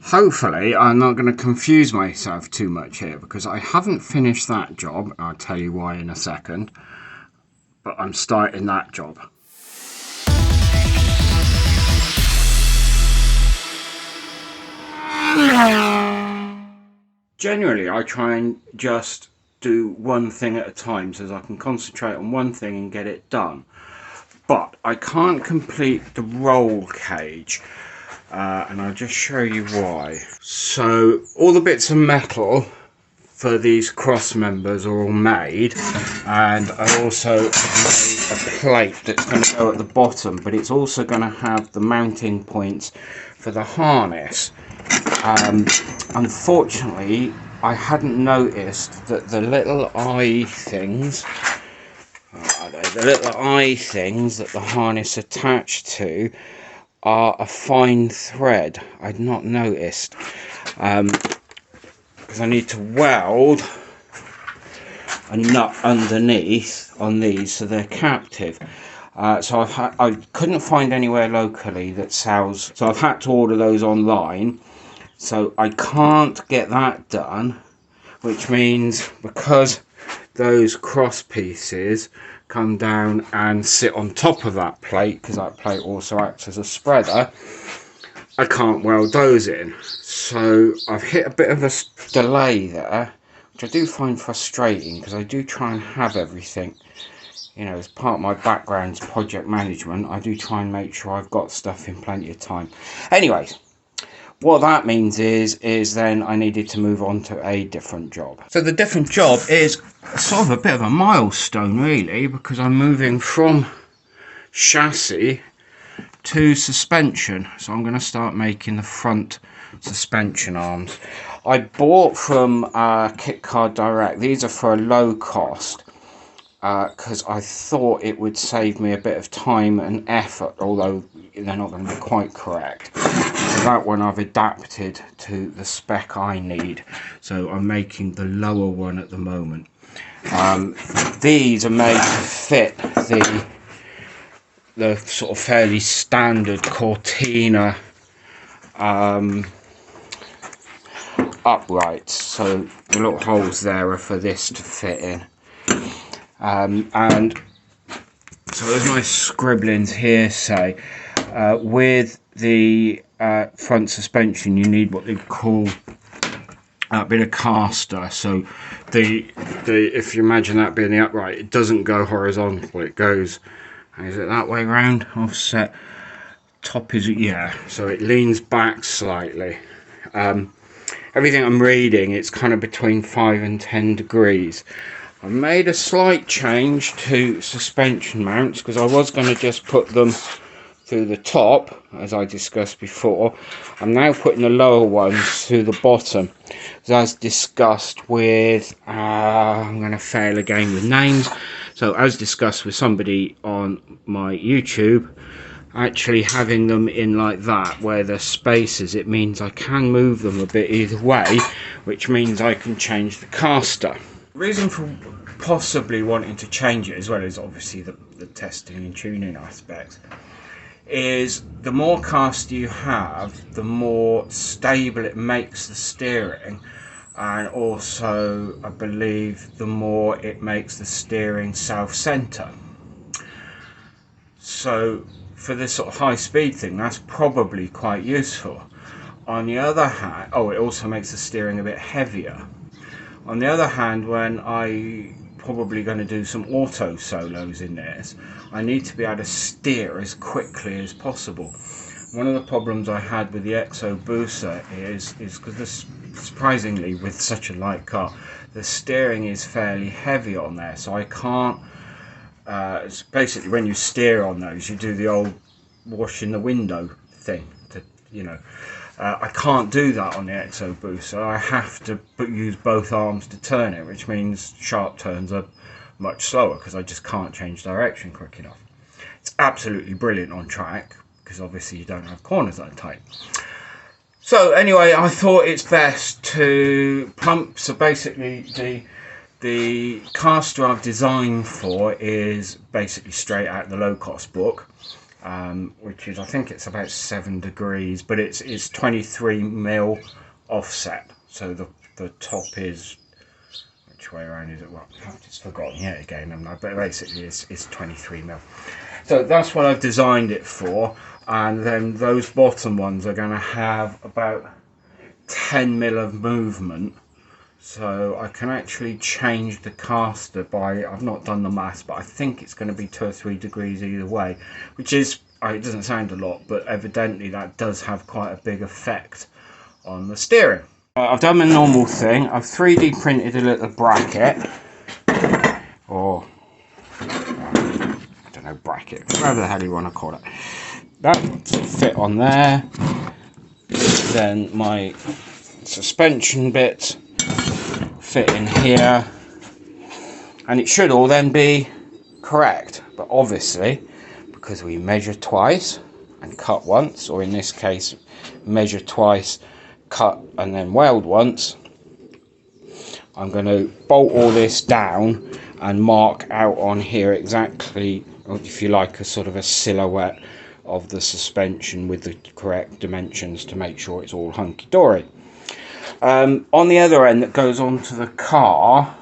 Hopefully I'm not going to confuse myself too much here, because I haven't finished that job. I'll tell you why in a second, but I'm starting that job. Generally I try and just do one thing at a time so that I can concentrate on one thing and get it done, but I can't complete the roll cage. And I'll just show you why. So all the bits of metal for these cross members are all made, and I also made a plate that's going to go at the bottom, but it's also going to have the mounting points for the harness. Unfortunately, I hadn't noticed that the little eye things, that the harness attached to are a fine thread. I'd not noticed, because I need to weld a nut underneath on these so they're captive. So I couldn't find anywhere locally that sells, so I've had to order those online. So I can't get that done, which means because those cross pieces come down and sit on top of that plate, because that plate also acts as a spreader, I can't weld those in. So I've hit a bit of a delay there, which I do find frustrating, because I do try and have everything, you know, as part of my background's project management. I do try and make sure I've got stuff in plenty of time. Anyways, what that means is then I needed to move on to a different job. So the different job is sort of a bit of a milestone really, because I'm moving from chassis to suspension. So I'm going to start making the front suspension arms. I bought from Kit Card Direct. These are for a low cost, because I thought it would save me a bit of time and effort, although they're not going to be quite correct. So that one I've adapted to the spec I need, so I'm making the lower one at the moment. These are made to fit the sort of fairly standard Cortina uprights, so the little holes there are for this to fit in. And so there's my scribblings here say, with the front suspension you need what they call a bit of caster. So if you imagine that being the upright, it doesn't go horizontal, it goes, is it that way round, offset, top is, yeah, so it leans back slightly. Everything I'm reading, it's kind of between 5 and 10 degrees. I've made a slight change to suspension mounts, because I was going to just put them through the top, as I discussed before. I'm now putting the lower ones through the bottom, as discussed with, I'm going to fail again with names, so as discussed with somebody on my YouTube, actually having them in like that, where there's spaces, it means I can move them a bit either way, which means I can change the caster. The reason for possibly wanting to change it, as well as obviously the testing and tuning aspects, is the more caster you have, the more stable it makes the steering, and also I believe the more it makes the steering self-center. So for this sort of high speed thing, that's probably quite useful. On the other hand, oh, it also makes the steering a bit heavier. On the other hand, when I probably going to do some auto solos in this, I need to be able to steer as quickly as possible. One of the problems I had with the Exo Booster is because surprisingly, with such a light car, the steering is fairly heavy on there, so I can't, it's basically when you steer on those, you do the old washing the window thing, to, you know. I can't do that on the Exo Boost, so I have to use both arms to turn it, which means sharp turns are much slower because I just can't change direction quick enough. It's absolutely brilliant on track because obviously you don't have corners that tight. So anyway, I thought it's best to pump. So basically the caster I've designed for is basically straight out of the LoCost book. which is, I think it's about 7 degrees, but it's 23 mil offset. So the top is, which way around is it? Well, I've just forgotten yet again, but basically it's 23 mil. So that's what I've designed it for, and then those bottom ones are going to have about 10 mil of movement. So I can actually change the caster by, I've not done the maths, but I think it's going to be 2 or 3 degrees either way, which is, it doesn't sound a lot, but evidently that does have quite a big effect on the steering. I've done the normal thing. I've 3D printed a little bracket, or I don't know, bracket, whatever the hell you want to call it. That fit on there. Then my suspension bit fit in here, and it should all then be correct. But obviously, because we measure twice and cut once, or in this case measure twice, cut and then weld once, I'm going to bolt all this down and mark out on here exactly, if you like, a sort of a silhouette of the suspension with the correct dimensions to make sure it's all hunky-dory. On the other end that goes onto the car,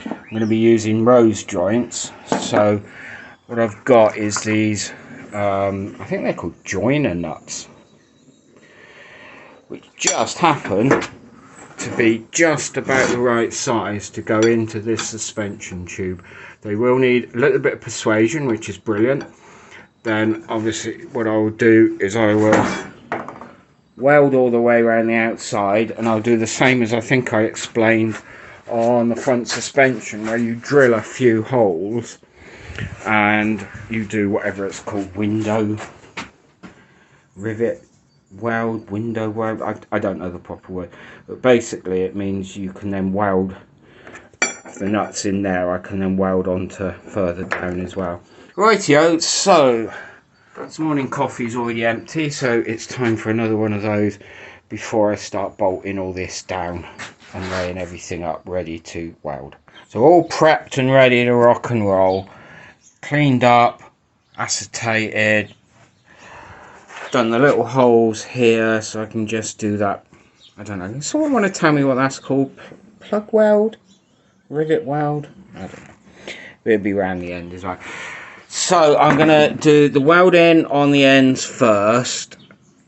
I'm going to be using rose joints. So what I've got is these, I think they're called joiner nuts, which just happen to be just about the right size to go into this suspension tube. They will need a little bit of persuasion, which is brilliant. Then obviously what I will do is I will weld all the way around the outside, and I'll do the same as I think I explained on the front suspension, where you drill a few holes and you do whatever it's called, window rivet weld, window weld, I don't know the proper word, but basically it means you can then weld the nuts in there. I can then weld onto further down as well. Rightio, so this morning coffee's already empty, so it's time for another one of those before I start bolting all this down and laying everything up ready to weld. So all prepped and ready to rock and roll, cleaned up, acetated, done the little holes here so I can just do that. I don't know, someone want to tell me what that's called? Plug weld? Rivet weld? I don't know. It'll be around the end as well. So I'm going to do the welding on the ends first,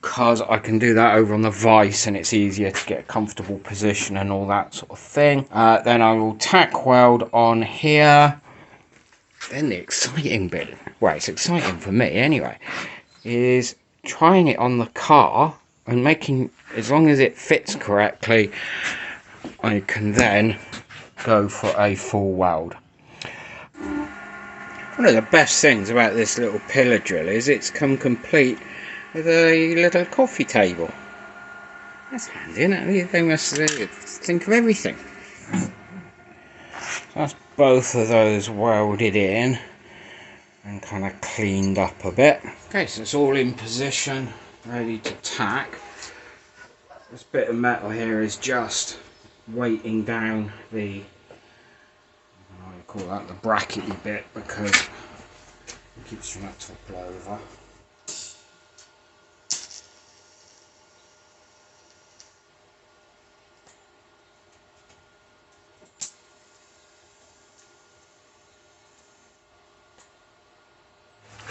because I can do that over on the vise and it's easier to get a comfortable position and all that sort of thing. Then I will tack weld on here. Then the exciting bit, well, it's exciting for me anyway, is trying it on the car and making, as long as it fits correctly, I can then go for a full weld. One of the best things about this little pillar drill is it's come complete with a little coffee table. That's handy, isn't it? They must think of everything. So that's both of those welded in and kind of cleaned up a bit. Okay, so it's all in position, ready to tack. This bit of metal here is just weighting down the, I call that the brackety bit, because it keeps trying to topple over.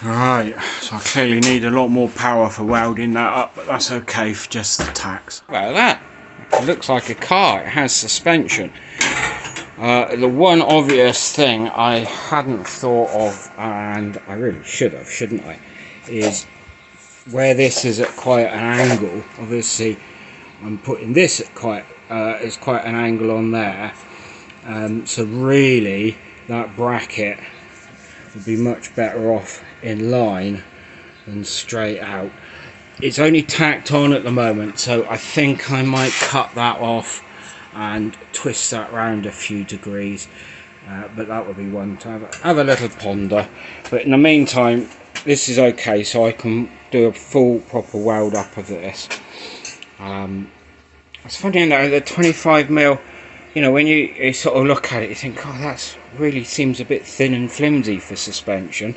Right, so I clearly need a lot more power for welding that up, but that's okay for just the tacks. Well, that it looks like a car. It has suspension. The one obvious thing I hadn't thought of, and I really should have, shouldn't I, is where this is at quite an angle. Obviously, I'm putting this at quite an angle on there. So really, that bracket would be much better off in line than straight out. It's only tacked on at the moment, so I think I might cut that off and twist that round a few degrees, but that would be one to have a little ponder. But in the meantime, this is okay, so I can do a full proper weld up of this. It's funny, you know, the 25mm, you know, when you sort of look at it, you think, oh, that's really seems a bit thin and flimsy for suspension,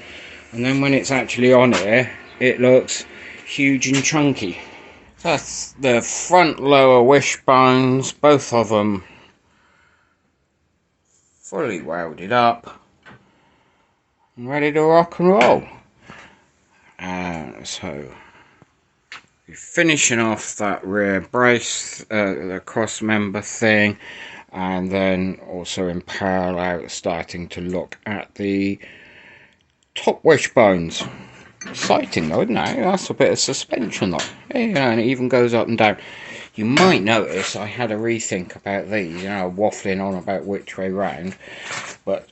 and then when it's actually on here, it looks huge and chunky. That's the front lower wishbones, both of them fully welded up and ready to rock and roll. So we're finishing off that rear brace, the cross member thing, and then also in parallel starting to look at the top wishbones. Exciting though, isn't it? That's a bit of suspension though. Yeah, and it even goes up and down. You might notice I had a rethink about these, waffling on about which way round, but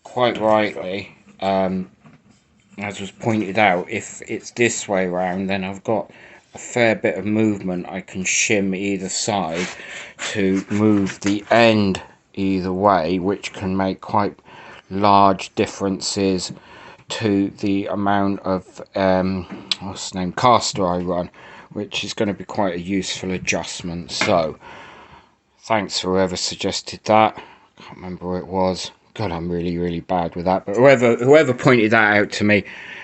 quite rightly, as was pointed out, if it's this way round, then I've got a fair bit of movement. I can shim either side to move the end either way, which can make quite large differences to the amount of caster I run, which is going to be quite a useful adjustment. So thanks for whoever suggested that. I can't remember who it was. God, I'm really bad with that, but whoever pointed that out to me,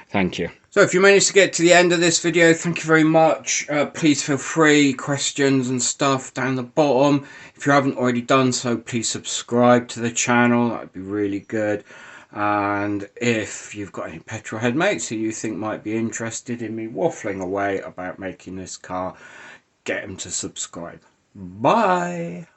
thank you. So if you managed to get to the end of this video, thank you very much. Please feel free, questions and stuff down the bottom. If you haven't already done so, please subscribe to the channel. That'd be really good. And if you've got any petrolhead mates who you think might be interested in me waffling away about making this car, get them to subscribe. Bye.